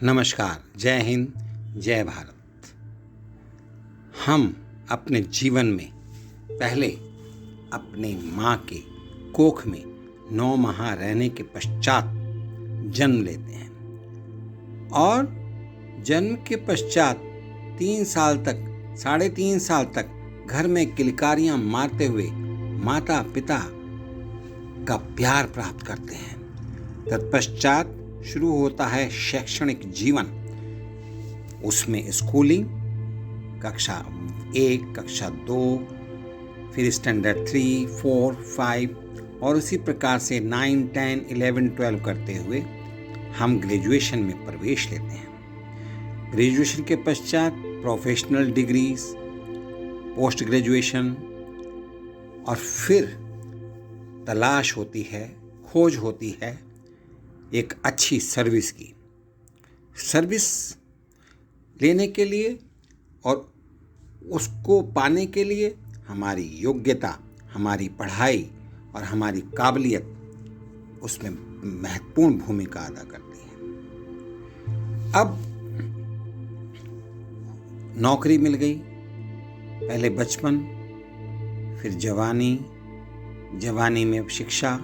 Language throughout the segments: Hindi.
नमस्कार, जय हिंद, जय भारत। हम अपने जीवन में पहले अपने माँ के कोख में 9 माह रहने के पश्चात जन्म लेते हैं और जन्म के पश्चात 3 साल तक, 3.5 साल तक घर में किलकारियाँ मारते हुए माता पिता का प्यार प्राप्त करते हैं। तत्पश्चात शुरू होता है शैक्षणिक जीवन। उसमें स्कूलिंग, कक्षा 1, कक्षा 2, फिर स्टैंडर्ड 3, 4, 5 और उसी प्रकार से 9, 10, 11, 12 करते हुए हम ग्रेजुएशन में प्रवेश लेते हैं। ग्रेजुएशन के पश्चात प्रोफेशनल डिग्रीज, पोस्ट ग्रेजुएशन और फिर तलाश होती है, खोज होती है एक अच्छी सर्विस की। सर्विस लेने के लिए और उसको पाने के लिए हमारी योग्यता, हमारी पढ़ाई और हमारी काबिलियत उसमें महत्वपूर्ण भूमिका अदा करती है। अब नौकरी मिल गई, पहले बचपन, फिर जवानी, जवानी में शिक्षा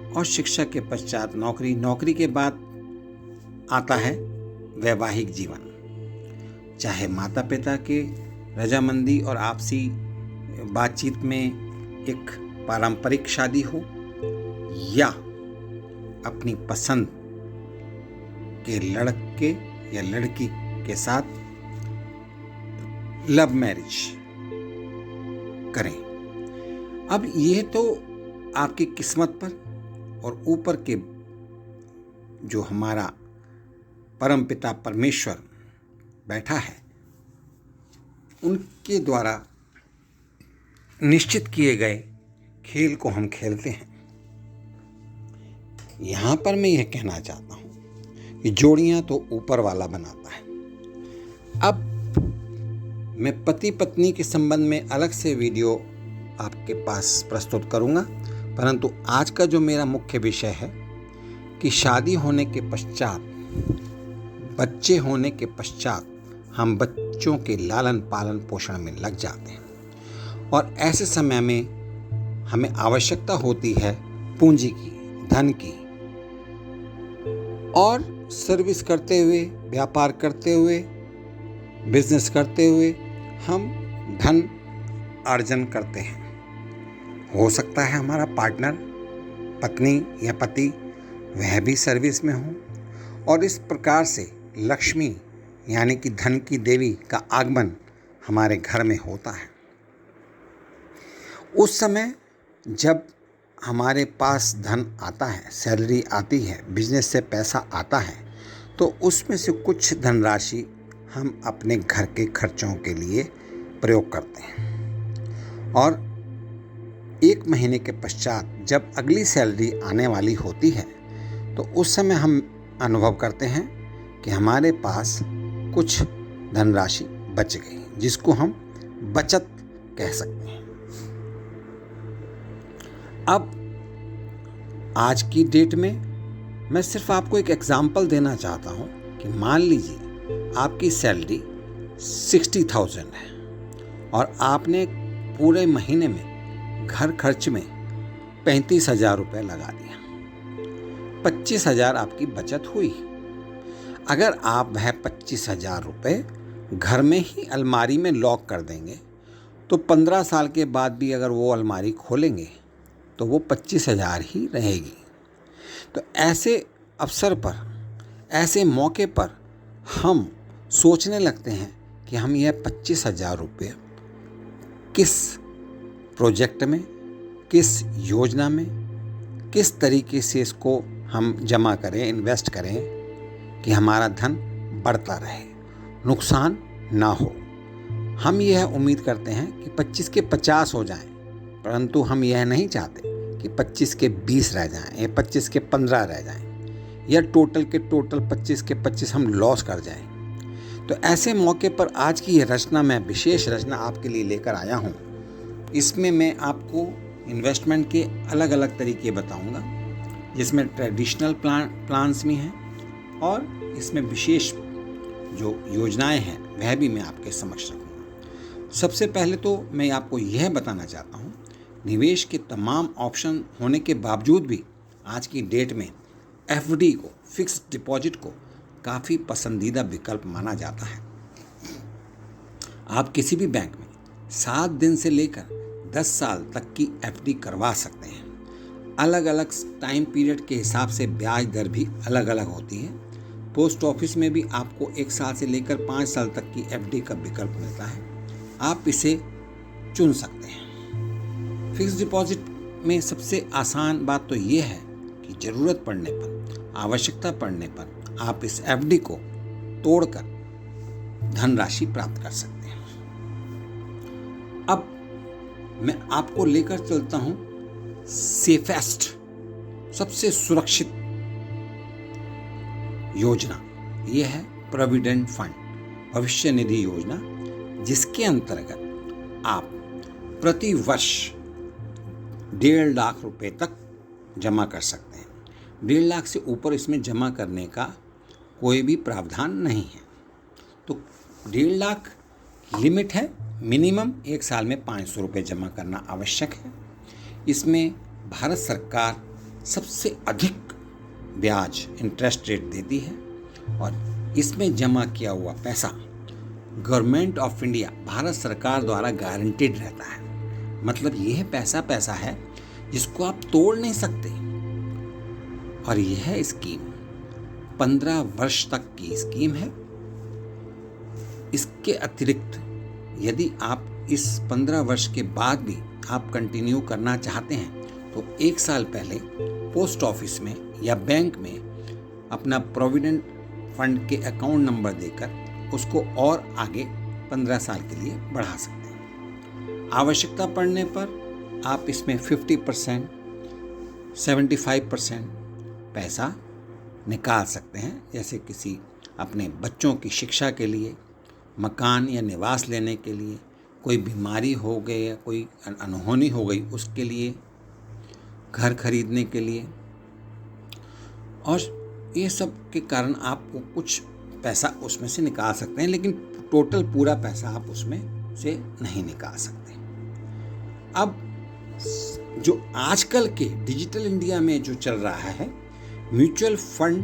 और शिक्षा के पश्चात नौकरी, नौकरी के बाद आता है वैवाहिक जीवन। चाहे माता पिता के रजामंदी और आपसी बातचीत में एक पारंपरिक शादी हो या अपनी पसंद के लड़के या लड़की के साथ लव मैरिज करें। अब ये तो आपकी किस्मत पर और ऊपर के जो हमारा परमपिता परमेश्वर बैठा है उनके द्वारा निश्चित किए गए खेल को हम खेलते हैं। यहाँ पर मैं यह कहना चाहता हूँ कि जोड़ियाँ तो ऊपर वाला बनाता है। अब मैं पति पत्नी के संबंध में अलग से वीडियो आपके पास प्रस्तुत करूँगा, परंतु आज का जो मेरा मुख्य विषय है कि शादी होने के पश्चात, बच्चे होने के पश्चात हम बच्चों के लालन पालन पोषण में लग जाते हैं और ऐसे समय में हमें आवश्यकता होती है पूंजी की, धन की, और सर्विस करते हुए, व्यापार करते हुए, बिजनेस करते हुए हम धन अर्जन करते हैं। हो सकता है हमारा पार्टनर, पत्नी या पति, वह भी सर्विस में हो और इस प्रकार से लक्ष्मी यानी कि धन की देवी का आगमन हमारे घर में होता है। उस समय जब हमारे पास धन आता है, सैलरी आती है, बिजनेस से पैसा आता है, तो उसमें से कुछ धनराशि हम अपने घर के खर्चों के लिए प्रयोग करते हैं और 1 महीने के पश्चात जब अगली सैलरी आने वाली होती है तो उस समय हम अनुभव करते हैं कि हमारे पास कुछ धनराशि बच गई, जिसको हम बचत कह सकते हैं। अब आज की डेट में मैं सिर्फ आपको एक एग्जांपल देना चाहता हूं कि मान लीजिए आपकी सैलरी 60,000 है और आपने पूरे महीने में घर खर्च में 35,000 रुपये लगा दिया, 25,000 आपकी बचत हुई। अगर आप वह 25,000 रुपये घर में ही अलमारी में लॉक कर देंगे तो 15 साल के बाद भी अगर वो अलमारी खोलेंगे तो वो 25,000 ही रहेगी। तो ऐसे अवसर पर, ऐसे मौके पर हम सोचने लगते हैं कि हम यह 25,000 रुपये किस प्रोजेक्ट में, किस योजना में, किस तरीके से इसको हम जमा करें, इन्वेस्ट करें कि हमारा धन बढ़ता रहे, नुकसान ना हो। हम यह उम्मीद करते हैं कि 25 के 50 हो जाएं, परंतु हम यह नहीं चाहते कि 25 के 20 रह जाएं या 25 के 15 रह जाएं या टोटल के टोटल 25 के 25 हम लॉस कर जाएं। तो ऐसे मौके पर आज की यह रचना, मैं विशेष रचना आपके लिए लेकर आया हूँ। इसमें मैं आपको इन्वेस्टमेंट के अलग अलग तरीके बताऊंगा, जिसमें ट्रेडिशनल प्लान्स भी हैं, और इसमें विशेष जो योजनाएं हैं वह भी मैं आपके समक्ष रखूँगा। सबसे पहले तो मैं आपको यह बताना चाहता हूँ, निवेश के तमाम ऑप्शन होने के बावजूद भी आज की डेट में एफडी को, फिक्स्ड डिपॉजिट को काफ़ी पसंदीदा विकल्प माना जाता है। आप किसी भी बैंक में 7 दिन से लेकर 10 साल तक की एफडी करवा सकते हैं। अलग अलग टाइम पीरियड के हिसाब से ब्याज दर भी अलग अलग होती है। पोस्ट ऑफिस में भी आपको 1 साल से लेकर 5 साल तक की एफडी का विकल्प मिलता है, आप इसे चुन सकते हैं। फिक्स्ड डिपॉजिट में सबसे आसान बात तो ये है कि ज़रूरत पड़ने पर, आवश्यकता पड़ने पर आप इस एफडी को तोड़कर धनराशि प्राप्त कर सकते हैं। अब मैं आपको लेकर चलता हूं सेफेस्ट, सबसे सुरक्षित योजना। यह है प्रोविडेंट फंड, भविष्य निधि योजना, जिसके अंतर्गत आप प्रति वर्ष 1.5 लाख रुपए तक जमा कर सकते हैं। 1.5 लाख से ऊपर इसमें जमा करने का कोई भी प्रावधान नहीं है। तो 1.5 लाख लिमिट है, मिनिमम 1 साल में 500 रुपये जमा करना आवश्यक है। इसमें भारत सरकार सबसे अधिक ब्याज, इंटरेस्ट रेट देती है और इसमें जमा किया हुआ पैसा गवर्नमेंट ऑफ इंडिया, भारत सरकार द्वारा गारंटीड रहता है। मतलब यह पैसा है जिसको आप तोड़ नहीं सकते। और यह स्कीम 15 वर्ष तक की स्कीम है। इसके अतिरिक्त यदि आप इस 15 वर्ष के बाद भी आप कंटिन्यू करना चाहते हैं तो 1 साल पहले पोस्ट ऑफिस में या बैंक में अपना प्रोविडेंट फंड के अकाउंट नंबर देकर उसको और आगे 15 साल के लिए बढ़ा सकते हैं। आवश्यकता पड़ने पर आप इसमें 50%, 75% पैसा निकाल सकते हैं। जैसे किसी अपने बच्चों की शिक्षा के लिए, मकान या निवास लेने के लिए, कोई बीमारी हो गई या कोई अनहोनी हो गई उसके लिए, घर खरीदने के लिए, और ये सब के कारण आपको कुछ पैसा उसमें से निकाल सकते हैं, लेकिन टोटल पूरा पैसा आप उसमें से नहीं निकाल सकते। अब जो आजकल के डिजिटल इंडिया में जो चल रहा है, म्यूचुअल फंड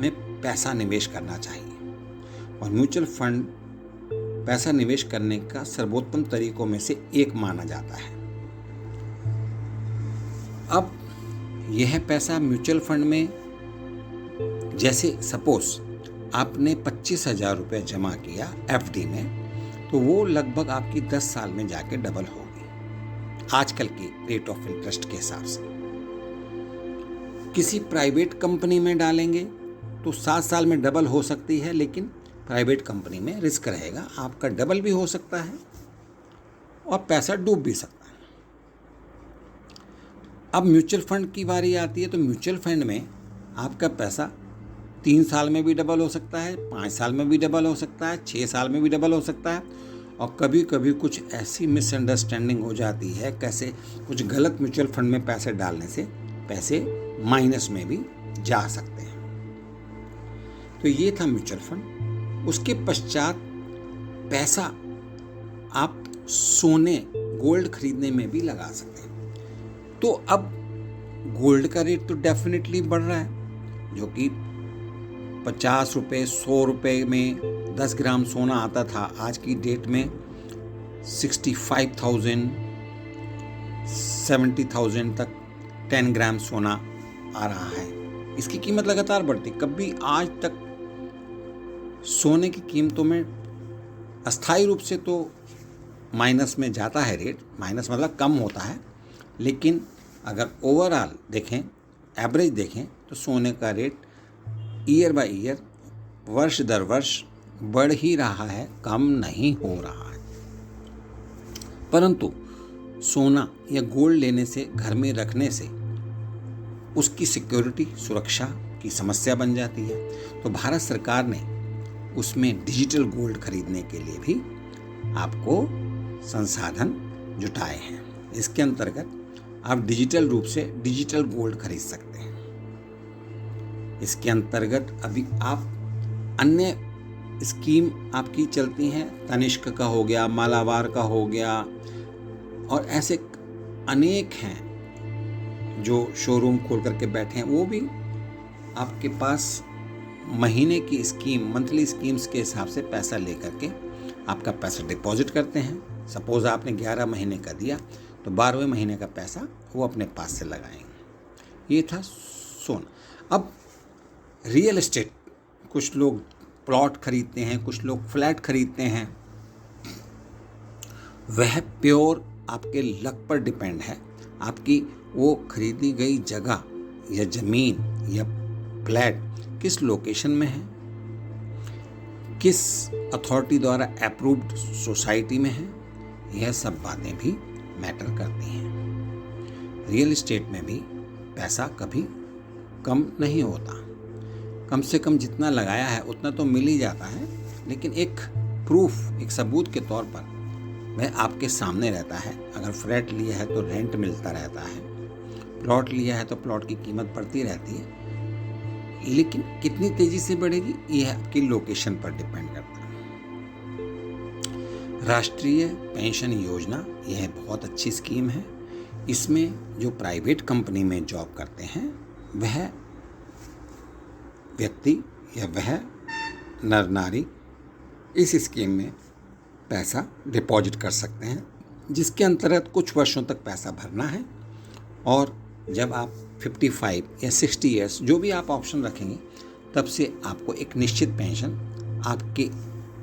में पैसा निवेश करना चाहिए और म्यूचुअल फंड पैसा निवेश करने का सर्वोत्तम तरीकों में से एक माना जाता है। अब यह पैसा म्यूचुअल फंड में, जैसे सपोज आपने 25,000 रुपये जमा किया एफडी में, तो वो लगभग आपकी 10 साल में जाके डबल होगी आजकल के रेट ऑफ इंटरेस्ट के हिसाब से। किसी प्राइवेट कंपनी में डालेंगे तो 7 साल में डबल हो सकती है, लेकिन प्राइवेट कंपनी में रिस्क रहेगा, आपका डबल भी हो सकता है और पैसा डूब भी सकता है। अब म्यूचुअल फंड की बारी आती है, तो म्यूचुअल फंड में आपका पैसा 3 साल में भी डबल हो सकता है, 5 साल में भी डबल हो सकता है, 6 साल में भी डबल हो सकता है, और कभी कभी कुछ ऐसी मिसअंडरस्टैंडिंग हो जाती है, कैसे कुछ गलत म्यूचुअल फंड में पैसे डालने से पैसे माइनस में भी जा सकते हैं। तो ये था म्यूचुअल फंड। उसके पश्चात पैसा आप सोने, गोल्ड खरीदने में भी लगा सकते हैं। तो अब गोल्ड का रेट तो डेफिनेटली बढ़ रहा है, जो कि 50 रुपये, 100 रुपये में 10 ग्राम सोना आता था, आज की डेट में 65,000, 70,000 तक 10 ग्राम सोना आ रहा है। इसकी कीमत लगातार बढ़ती, कभी आज तक सोने की कीमतों में अस्थायी रूप से तो माइनस में जाता है रेट, माइनस मतलब कम होता है, लेकिन अगर ओवरऑल देखें, एवरेज देखें, तो सोने का रेट ईयर बाय ईयर, वर्ष दर वर्ष बढ़ ही रहा है, कम नहीं हो रहा है। परंतु सोना या गोल्ड लेने से, घर में रखने से उसकी सिक्योरिटी, सुरक्षा की समस्या बन जाती है। तो भारत सरकार ने उसमें डिजिटल गोल्ड खरीदने के लिए भी आपको संसाधन जुटाए हैं। इसके अंतर्गत आप डिजिटल रूप से डिजिटल गोल्ड खरीद सकते हैं। इसके अंतर्गत अभी आप अन्य स्कीम आपकी चलती हैं, तनिष्क का हो गया, मालाबार का हो गया, और ऐसे अनेक हैं जो शोरूम खोल करके बैठे हैं। वो भी आपके पास महीने की स्कीम, मंथली स्कीम्स के हिसाब से पैसा लेकर के आपका पैसा डिपॉजिट करते हैं। सपोज आपने 11 महीने का दिया तो 12वें महीने का पैसा वो अपने पास से लगाएंगे। ये था सोना। अब रियल एस्टेट, कुछ लोग प्लॉट खरीदते हैं, कुछ लोग फ्लैट खरीदते हैं। वह प्योर आपके लक पर डिपेंड है। आपकी वो खरीदी गई जगह या ज़मीन या फ्लैट किस लोकेशन में है, किस अथॉरिटी द्वारा अप्रूव्ड सोसाइटी में है, यह सब बातें भी मैटर करती हैं। रियल एस्टेट में भी पैसा कभी कम नहीं होता। कम से कम जितना लगाया है उतना तो मिल ही जाता है, लेकिन एक प्रूफ, एक सबूत के तौर पर वह आपके सामने रहता है। अगर फ्लैट लिया है तो रेंट मिलता रहता है, प्लॉट लिया है तो प्लॉट की कीमत बढ़ती रहती है, लेकिन कितनी तेजी से बढ़ेगी यह आपकी लोकेशन पर डिपेंड करता है। राष्ट्रीय पेंशन योजना यह बहुत अच्छी स्कीम है। इसमें जो प्राइवेट कंपनी में जॉब करते हैं वह व्यक्ति या वह नर नारी इस स्कीम में पैसा डिपॉजिट कर सकते हैं, जिसके अंतर्गत कुछ वर्षों तक पैसा भरना है, और जब आप 55 या 60 ईयर्स जो भी आप ऑप्शन रखेंगे तब से आपको एक निश्चित पेंशन आपके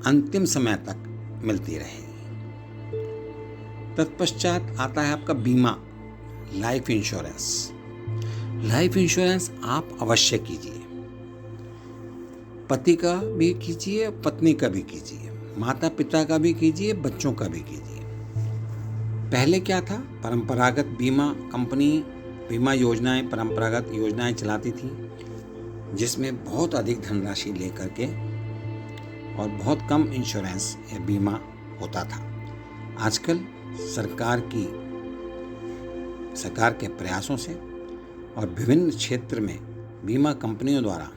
अंतिम समय तक मिलती रहेगी। तत्पश्चात आता है आपका बीमा, लाइफ इंश्योरेंस। लाइफ इंश्योरेंस आप अवश्य कीजिए, पति का भी कीजिए, पत्नी का भी कीजिए, माता पिता का भी कीजिए, बच्चों का भी कीजिए। पहले क्या था, परंपरागत बीमा कंपनी बीमा योजनाएं, परंपरागत योजनाएं चलाती थी, जिसमें बहुत अधिक धनराशि लेकर के और बहुत कम इंश्योरेंस या बीमा होता था। आजकल सरकार के प्रयासों से और विभिन्न क्षेत्र में बीमा कंपनियों द्वारा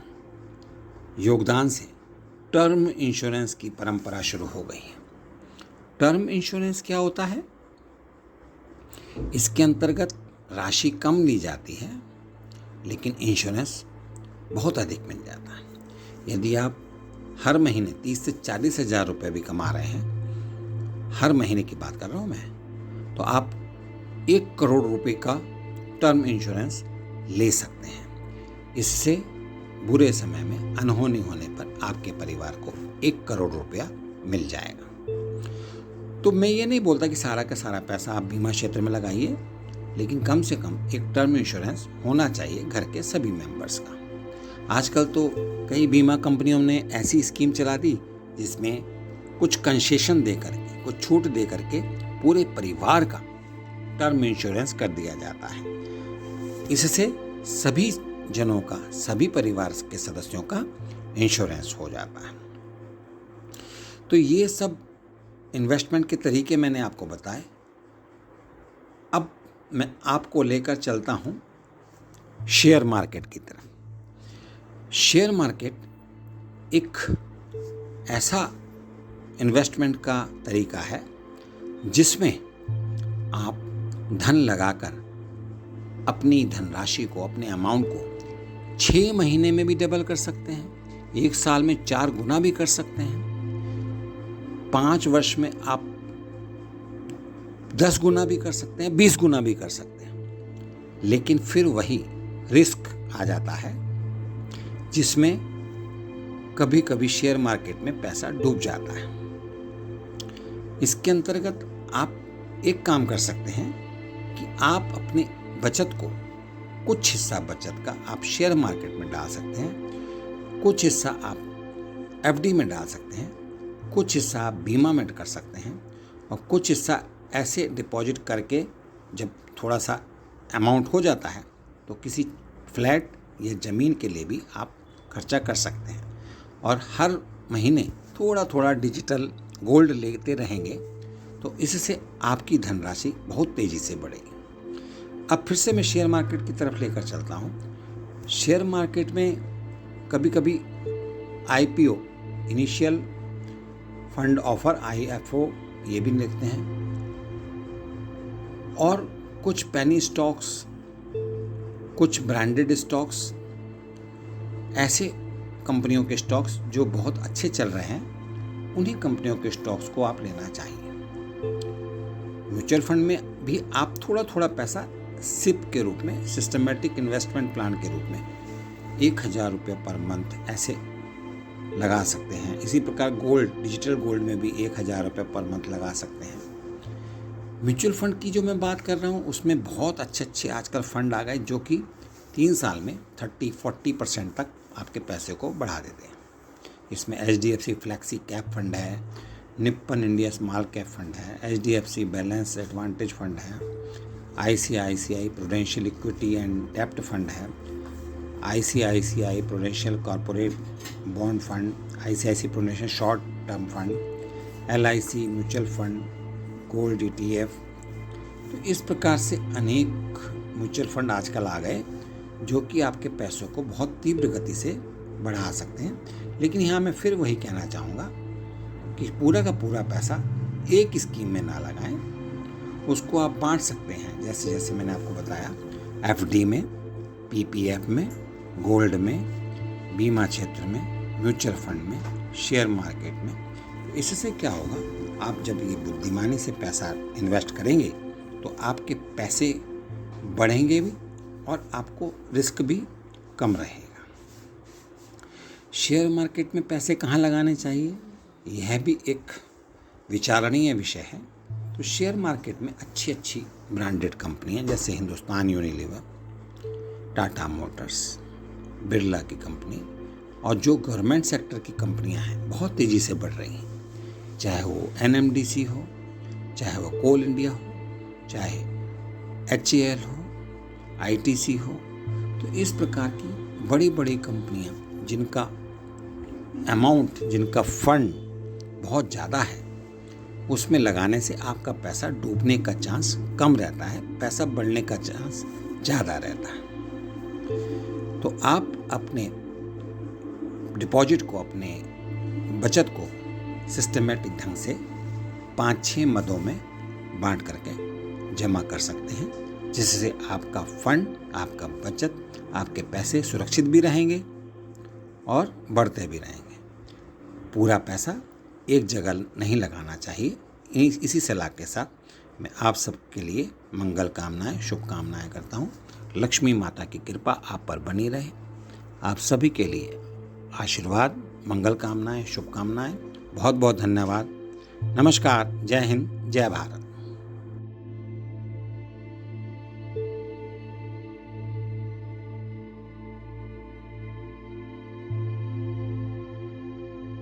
योगदान से टर्म इंश्योरेंस की परंपरा शुरू हो गई है। टर्म इंश्योरेंस क्या होता है? इसके अंतर्गत राशि कम ली जाती है, लेकिन इंश्योरेंस बहुत अधिक मिल जाता है। यदि आप हर महीने 30 से 40 हज़ार रुपये भी कमा रहे हैं, हर महीने की बात कर रहा हूँ मैं, तो आप 1 करोड़ रुपए का टर्म इंश्योरेंस ले सकते हैं। इससे बुरे समय में अनहोनी होने पर आपके परिवार को 1 करोड़ रुपया मिल जाएगा। तो मैं ये नहीं बोलता कि सारा का सारा पैसा आप बीमा क्षेत्र में लगाइए, लेकिन कम से कम एक टर्म इंश्योरेंस होना चाहिए घर के सभी मेंबर्स का। आजकल तो कई बीमा कंपनियों ने ऐसी स्कीम चला दी जिसमें कुछ कंसेशन दे करके, कुछ छूट दे करके पूरे परिवार का टर्म इंश्योरेंस कर दिया जाता है। इससे सभी जनों का, सभी परिवार के सदस्यों का इंश्योरेंस हो जाता है। तो ये सब इन्वेस्टमेंट के तरीके मैंने आपको बताए। अब मैं आपको लेकर चलता हूँ शेयर मार्केट की तरफ। शेयर मार्केट एक ऐसा इन्वेस्टमेंट का तरीका है जिसमें आप धन लगाकर अपनी धनराशि को, अपने अमाउंट को 6 महीने में भी डबल कर सकते हैं, 1 साल में 4 गुना भी कर सकते हैं, 5 वर्ष में आप 10 गुना भी कर सकते हैं, 20 गुना भी कर सकते हैं। लेकिन फिर वही रिस्क आ जाता है जिसमें कभी कभी शेयर मार्केट में पैसा डूब जाता है। इसके अंतर्गत आप एक काम कर सकते हैं कि आप अपने बचत को, कुछ हिस्सा बचत का आप शेयर मार्केट में डाल सकते हैं, कुछ हिस्सा आप एफडी में डाल सकते हैं, कुछ हिस्सा आप बीमा में कर सकते हैं, और कुछ हिस्सा ऐसे डिपॉजिट करके जब थोड़ा सा अमाउंट हो जाता है तो किसी फ्लैट या ज़मीन के लिए भी आप खर्चा कर सकते हैं। और हर महीने थोड़ा थोड़ा डिजिटल गोल्ड लेते रहेंगे तो इससे आपकी धनराशि बहुत तेज़ी से बढ़ेगी। अब फिर से मैं शेयर मार्केट की तरफ लेकर चलता हूँ। शेयर मार्केट में कभी कभी IPO, initial fund offer, IFO ये भी लिखते हैं, और कुछ पेनी स्टॉक्स, कुछ ब्रांडेड स्टॉक्स, ऐसे कंपनियों के स्टॉक्स जो बहुत अच्छे चल रहे हैं, उन्हीं कंपनियों के स्टॉक्स को आप लेना चाहिए। म्यूचुअल फंड में भी आप थोड़ा थोड़ा पैसा सिप के रूप में, सिस्टमेटिक इन्वेस्टमेंट प्लान के रूप में 1000 रुपये पर मंथ ऐसे लगा सकते हैं। इसी प्रकार गोल्ड, डिजिटल गोल्ड में भी 1000 रुपये पर मंथ लगा सकते हैं। म्यूचुअल फंड की जो मैं बात कर रहा हूँ उसमें बहुत अच्छे आजकल फंड आ गए जो कि 3 साल में 30-40% तक आपके पैसे को बढ़ा देते हैं। इसमें HDFC फ्लैक्सी कैप फंड है, Nippon India small cap fund है, HDFC बैलेंस एडवांटेज फंड है, ICICI प्रूडेंशियल इक्विटी एंड डेप्ट फंड है, ICICI Prudential corporate bond fund, ICICI Prudential short term fund, LIC mutual fund, gold ETF। तो इस प्रकार से अनेक म्यूचुअल फंड आजकल आ गए जो कि आपके पैसों को बहुत तीव्र गति से बढ़ा सकते हैं। लेकिन यहाँ मैं फिर वही कहना चाहूँगा कि पूरा का पूरा पैसा एक स्कीम में ना लगाएं, उसको आप बांट सकते हैं। जैसे जैसे मैंने आपको बताया, FD में, PPF में, गोल्ड में, बीमा क्षेत्र में, म्यूचुअल फंड में, शेयर मार्केट में। तो इससे क्या होगा, आप जब ये बुद्धिमानी से पैसा इन्वेस्ट करेंगे तो आपके पैसे बढ़ेंगे भी और आपको रिस्क भी कम रहेगा। शेयर मार्केट में पैसे कहाँ लगाने चाहिए, यह भी एक विचारणीय विषय है। तो शेयर मार्केट में अच्छी ब्रांडेड कंपनियां जैसे हिंदुस्तान यूनिलीवर, टाटा मोटर्स, बिरला की कंपनी और जो गवर्नमेंट सेक्टर की कंपनियां हैं बहुत तेज़ी से बढ़ रही हैं, चाहे वो NMDC हो, चाहे वो कोल इंडिया हो, चाहे HAL हो, ITC हो। तो इस प्रकार की बड़ी बड़ी कंपनियां जिनका अमाउंट, जिनका फंड बहुत ज़्यादा है, उसमें लगाने से आपका पैसा डूबने का चांस कम रहता है, पैसा बढ़ने का चांस ज़्यादा रहता है। तो आप अपने डिपॉजिट को, अपने बचत को सिस्टमेटिक ढंग से 5-6 मदों में बांट करके जमा कर सकते हैं, जिससे आपका फंड, आपका बचत, आपके पैसे सुरक्षित भी रहेंगे और बढ़ते भी रहेंगे। पूरा पैसा एक जगह नहीं लगाना चाहिए। इसी सलाह के साथ मैं आप सबके लिए मंगल कामनाएं, शुभकामनाएं करता हूँ। लक्ष्मी माता की कृपा आप पर बनी रहे। आप सभी के लिए आशीर्वाद, मंगल कामनाएं, शुभकामनाएं। बहुत बहुत धन्यवाद। नमस्कार। जय हिंद, जय भारत।